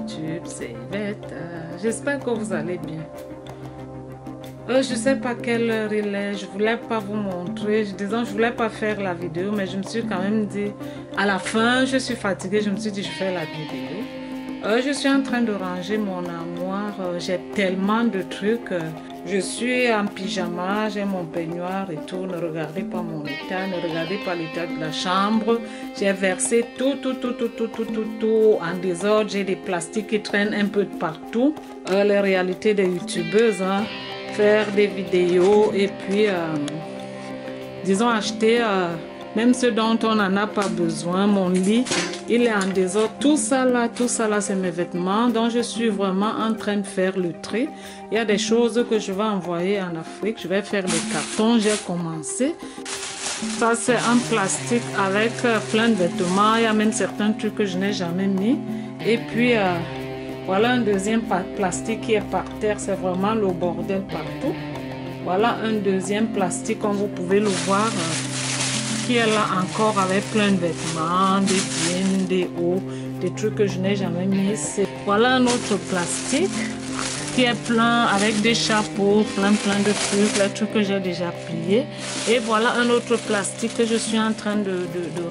YouTube, c'est Yvette. J'espère que vous allez bien. Je sais pas quelle heure il est, je voulais pas vous montrer, disons je voulais pas faire la vidéo, mais je me suis quand même dit, à la fin je suis fatiguée, je me suis dit je fais la vidéo. Je suis en train de ranger mon armoire, j'ai tellement de trucs, je suis en pyjama, j'ai mon peignoir et tout, ne regardez pas mon état, ne regardez pas l'état de la chambre, j'ai versé tout en désordre, j'ai des plastiques qui traînent un peu de partout, les réalités des youtubeuses, hein. Faire des vidéos et puis disons acheter même ce dont on n'en a pas besoin. Mon lit il est en désordre, tout ça là c'est mes vêtements, donc je suis vraiment en train de faire le tri. Il y a des choses que je vais envoyer en Afrique, je vais faire des cartons, j'ai commencé. Ça c'est un plastique avec plein de vêtements, il y a même certains trucs que je n'ai jamais mis. Et puis voilà un deuxième plastique qui est par terre, c'est vraiment le bordel partout. Voilà un deuxième plastique, comme vous pouvez le voir, qui est là encore avec plein de vêtements, des jeans, des hauts, des trucs que je n'ai jamais mis. Voilà un autre plastique qui est plein avec des chapeaux, plein de trucs, les trucs que j'ai déjà pliés. Et voilà un autre plastique que je suis en train de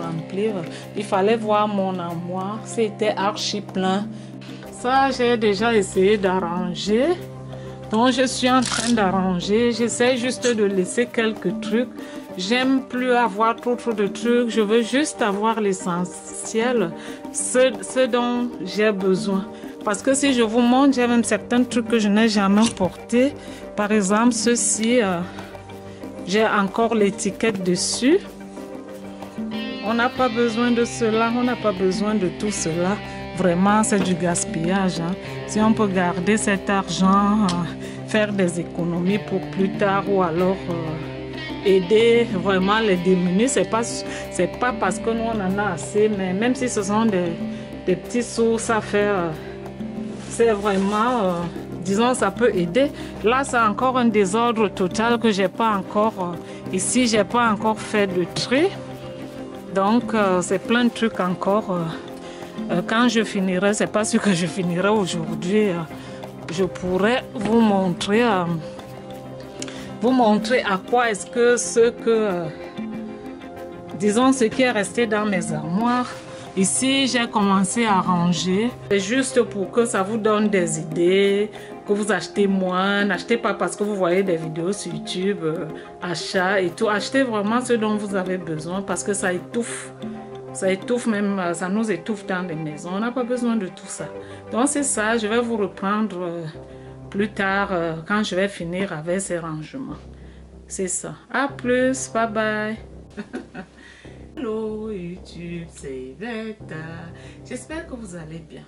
remplir. Il fallait voir mon armoire, c'était archi plein. Ça, j'ai déjà essayé d'arranger. Donc, je suis en train d'arranger. J'essaie juste de laisser quelques trucs. J'aime plus avoir trop de trucs. Je veux juste avoir l'essentiel, ce dont j'ai besoin. Parce que si je vous montre, j'ai même certains trucs que je n'ai jamais portés. Par exemple, ceci, j'ai encore l'étiquette dessus. On n'a pas besoin de cela, on n'a pas besoin de tout cela. Vraiment, c'est du gaspillage. Hein. Si on peut garder cet argent, faire des économies pour plus tard ou alors aider vraiment les démunis, c'est pas parce que nous on en a assez, mais même si ce sont des petits sous, ça fait, c'est vraiment, disons, ça peut aider. Là, c'est encore un désordre total que j'ai pas encore, ici, j'ai pas encore fait de tri. Donc, c'est plein de trucs encore. Quand je finirai, c'est pas sûr que je finirai aujourd'hui, je pourrais vous montrer à quoi est-ce que disons ce qui est resté dans mes armoires. Ici, j'ai commencé à ranger. C'est juste pour que ça vous donne des idées, que vous achetez moins. N'achetez pas parce que vous voyez des vidéos sur YouTube, achat et tout. Achetez vraiment ce dont vous avez besoin parce que ça étouffe. Ça étouffe même, ça nous étouffe dans les maisons. On n'a pas besoin de tout ça. Donc c'est ça, je vais vous reprendre plus tard quand je vais finir avec ces rangements. C'est ça. À plus, bye bye. Hello YouTube, c'est Yvette. J'espère que vous allez bien.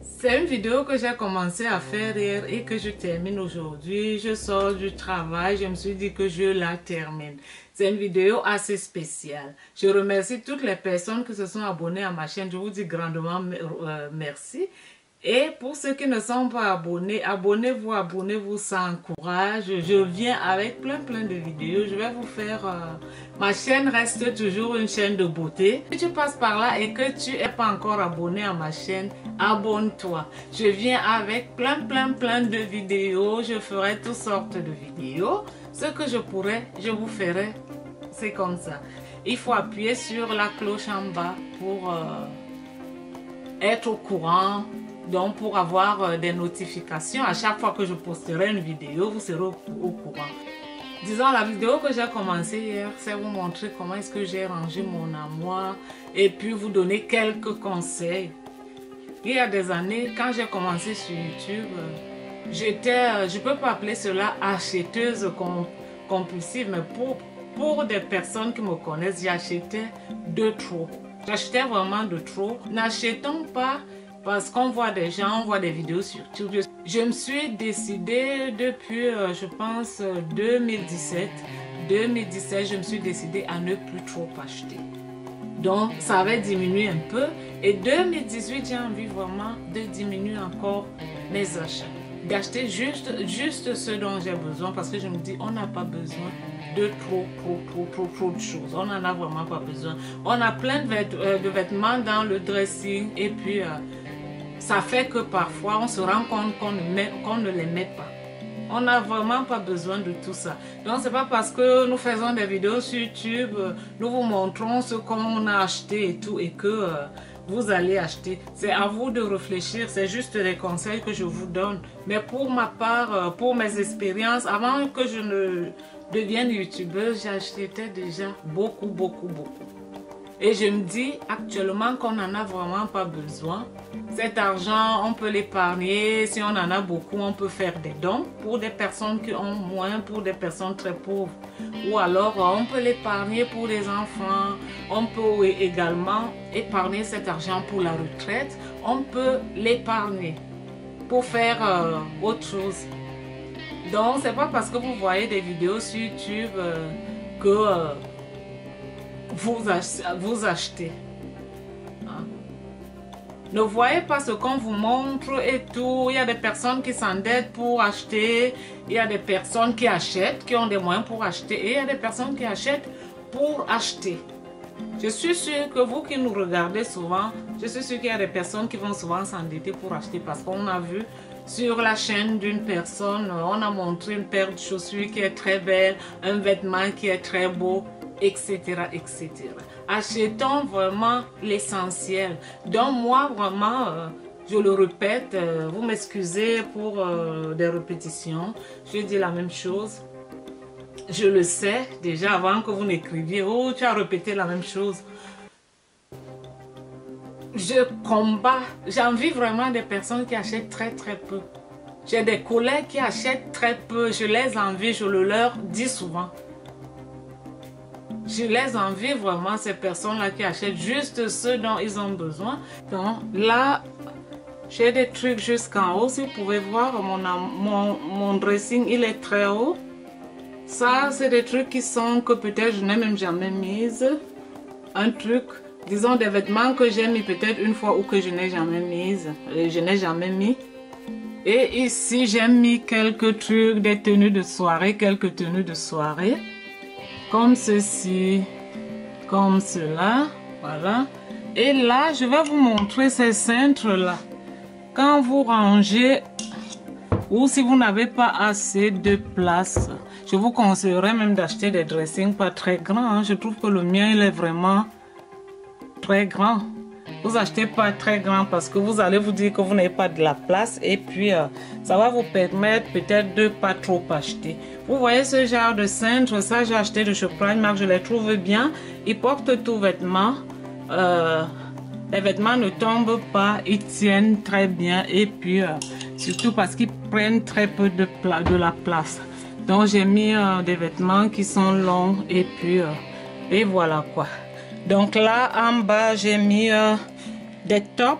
C'est une vidéo que j'ai commencé à faire hier et que je termine aujourd'hui. Je sors du travail, je me suis dit que je la termine. C'est une vidéo assez spéciale. Je remercie toutes les personnes qui se sont abonnées à ma chaîne. Je vous dis grandement merci. Et pour ceux qui ne sont pas abonnés, abonnez-vous, ça encourage. Je viens avec plein de vidéos. Je vais vous faire... ma chaîne reste toujours une chaîne de beauté. Si tu passes par là et que tu n'es pas encore abonné à ma chaîne, abonne-toi. Je viens avec plein de vidéos. Je ferai toutes sortes de vidéos. Ce que je pourrais, je vous ferai. C'est comme ça. Il faut appuyer sur la cloche en bas pour être au courant. Donc pour avoir des notifications à chaque fois que je posterai une vidéo, vous serez au courant. Disons, la vidéo que j'ai commencé hier, c'est vous montrer comment est-ce que j'ai rangé mon armoire et puis vous donner quelques conseils. Il y a des années, quand j'ai commencé sur YouTube, j'étais, je ne peux pas appeler cela acheteuse compulsive, mais pour des personnes qui me connaissent, j'achetais de trop. J'achetais vraiment de trop. N'achetons pas parce qu'on voit des gens, on voit des vidéos sur YouTube. Je me suis décidée depuis, je pense, 2017. 2017, je me suis décidée à ne plus trop acheter. Donc, ça avait diminué un peu. Et 2018, j'ai envie vraiment de diminuer encore mes achats. D'acheter juste ce dont j'ai besoin parce que je me dis, on n'a pas besoin de trop de choses. On n'en a vraiment pas besoin. On a plein de vêtements dans le dressing et puis... ça fait que parfois on se rend compte qu'on ne les met pas. On n'a vraiment pas besoin de tout ça. Donc c'est pas parce que nous faisons des vidéos sur YouTube, nous vous montrons ce qu'on a acheté et tout et que vous allez acheter. C'est à vous de réfléchir, c'est juste des conseils que je vous donne. Mais pour ma part, pour mes expériences, avant que je ne devienne youtubeuse, j'achetais déjà beaucoup. Et je me dis actuellement qu'on n'en a vraiment pas besoin. Cet argent, on peut l'épargner. Si on en a beaucoup, on peut faire des dons pour des personnes qui ont moins, pour des personnes très pauvres. Ou alors, on peut l'épargner pour les enfants. On peut également épargner cet argent pour la retraite. On peut l'épargner pour faire autre chose. Donc, c'est pas parce que vous voyez des vidéos sur YouTube que vous achetez. Hein? Ne voyez pas ce qu'on vous montre et tout. Il y a des personnes qui s'endettent pour acheter. Il y a des personnes qui achètent, qui ont des moyens pour acheter. Et il y a des personnes qui achètent pour acheter. Je suis sûre que vous qui nous regardez souvent, je suis sûre qu'il y a des personnes qui vont souvent s'endetter pour acheter parce qu'on a vu sur la chaîne d'une personne, on a montré une paire de chaussures qui est très belle, un vêtement qui est très beau, etc. etc. Achetons vraiment l'essentiel. Donc moi vraiment, je le répète, vous m'excusez pour des répétitions, je dis la même chose. Je le sais déjà avant que vous n'écriviez, oh tu as répété la même chose. Je combats, j'envie vraiment des personnes qui achètent très peu. J'ai des collègues qui achètent très peu, je les envie, je le leur dis souvent. Je les envie vraiment ces personnes-là qui achètent juste ce dont ils ont besoin. Donc là, j'ai des trucs jusqu'en haut. Si vous pouvez voir, mon dressing, il est très haut. Ça, c'est des trucs qui sont que peut-être je n'ai même jamais mis. Un truc, disons des vêtements que j'ai mis peut-être une fois ou que je n'ai jamais mis. Je n'ai jamais mis. Et ici, j'ai mis quelques trucs, des tenues de soirée, quelques tenues de soirée. Comme ceci, comme cela, voilà. Et là, je vais vous montrer ces cintres-là. Quand vous rangez, ou si vous n'avez pas assez de place, je vous conseillerais même d'acheter des dressings pas très grands. Hein. Je trouve que le mien, il est vraiment très grand. Vous achetez pas très grand parce que vous allez vous dire que vous n'avez pas de la place et puis ça va vous permettre peut-être de pas trop acheter. Vous voyez ce genre de cintre, ça j'ai acheté de chez Primark, je les trouve bien. Ils portent tout vêtement. Les vêtements ne tombent pas, ils tiennent très bien et puis surtout parce qu'ils prennent très peu de la place. Donc j'ai mis des vêtements qui sont longs et puis et voilà quoi. Donc là en bas j'ai mis des tops,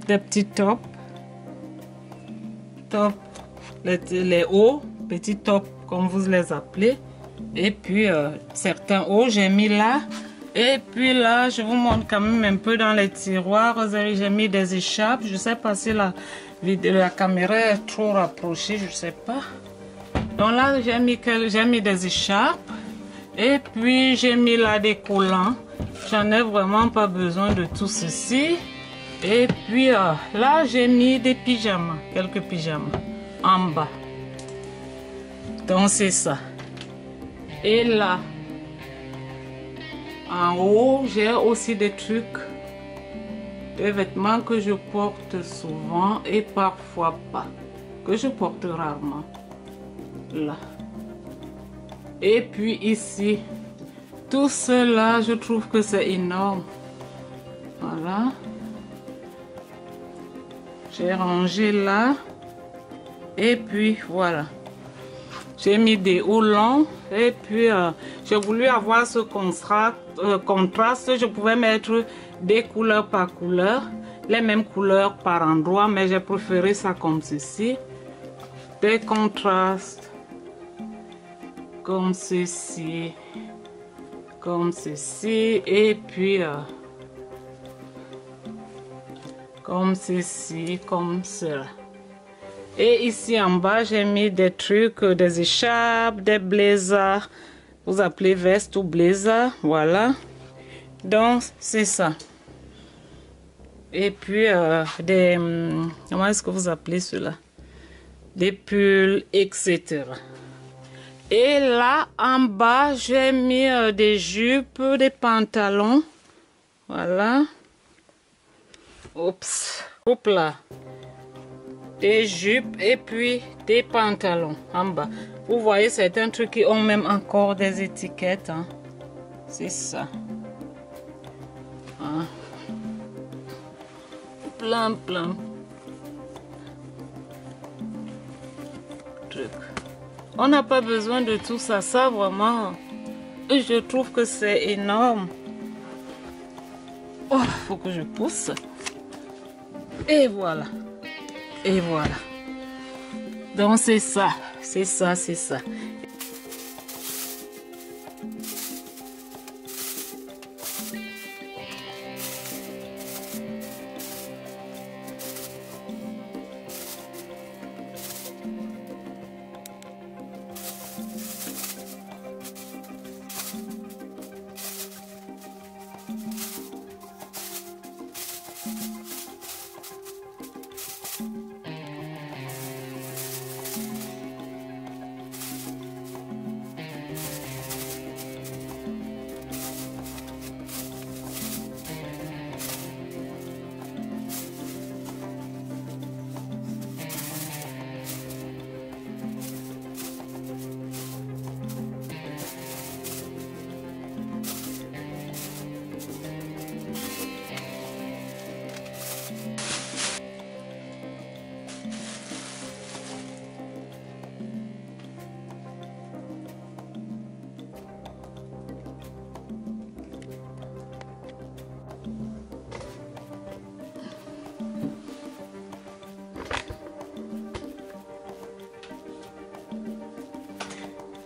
des petits tops, les hauts, petits tops comme vous les appelez. Et puis certains hauts j'ai mis là. Et puis là je vous montre quand même un peu dans les tiroirs. J'ai mis des écharpes. Je sais pas si la caméra est trop rapprochée, je sais pas. Donc là j'ai mis des écharpes. Et puis j'ai mis là des collants. J'en ai vraiment pas besoin de tout ceci. Et puis là j'ai mis des pyjamas, quelques pyjamas en bas. Donc c'est ça. Et là en haut j'ai aussi des trucs, des vêtements que je porte souvent et parfois pas, que je porte rarement. Là. Et puis ici, tout cela, je trouve que c'est énorme. Voilà. J'ai rangé là. Et puis voilà. J'ai mis des hauts longs. Et puis j'ai voulu avoir ce contraste. Je pouvais mettre des couleurs par couleur. Les mêmes couleurs par endroit. Mais j'ai préféré ça comme ceci. Des contrastes. Comme ceci, et puis comme ceci, comme cela. Et ici en bas, j'ai mis des trucs, des écharpes, des blazers. Vous appelez veste ou blazer, voilà. Donc c'est ça. Et puis comment est-ce que vous appelez cela? Des pulls, etc. Et là, en bas, j'ai mis des jupes, des pantalons. Voilà. Oups. Hop là. Des jupes et puis des pantalons en bas. Vous voyez, c'est un truc qui ont même encore des étiquettes. Hein. C'est ça. Hein. Plein. Truc. On n'a pas besoin de tout ça. Ça, vraiment, je trouve que c'est énorme. Oh, faut que je pousse. Et voilà. Et voilà. Donc, c'est ça. C'est ça.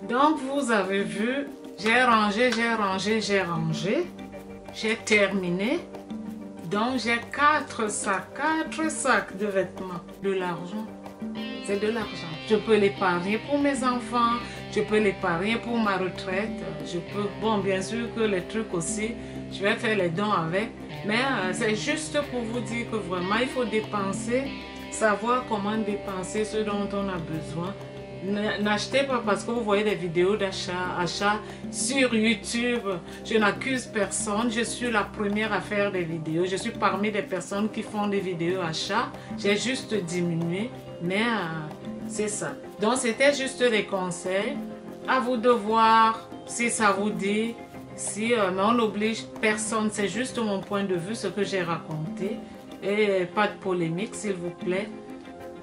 Donc, vous avez vu, j'ai rangé. J'ai terminé. Donc, j'ai 4 sacs de vêtements. De l'argent. C'est de l'argent. Je peux l'épargner pour mes enfants. Je peux l'épargner pour ma retraite. Je peux, bon, bien sûr que les trucs aussi, je vais faire les dons avec. Mais c'est juste pour vous dire que vraiment, il faut dépenser, savoir comment dépenser ce dont on a besoin. N'achetez pas parce que vous voyez des vidéos d'achat sur YouTube. Je n'accuse personne. Je suis la première à faire des vidéos. Je suis parmi des personnes qui font des vidéos achats. J'ai juste diminué. Mais c'est ça. Donc c'était juste des conseils. À vous de voir si ça vous dit. Si, mais on n'oblige personne. C'est juste mon point de vue, ce que j'ai raconté. Et pas de polémique, s'il vous plaît.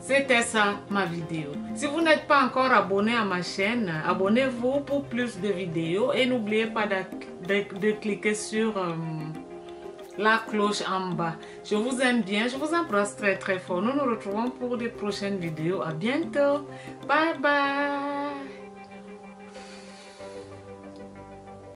C'était ça ma vidéo. Si vous n'êtes pas encore abonné à ma chaîne, abonnez-vous pour plus de vidéos et n'oubliez pas de cliquer sur la cloche en bas. Je vous aime bien, je vous embrasse très fort. Nous nous retrouvons pour des prochaines vidéos. À bientôt. Bye bye.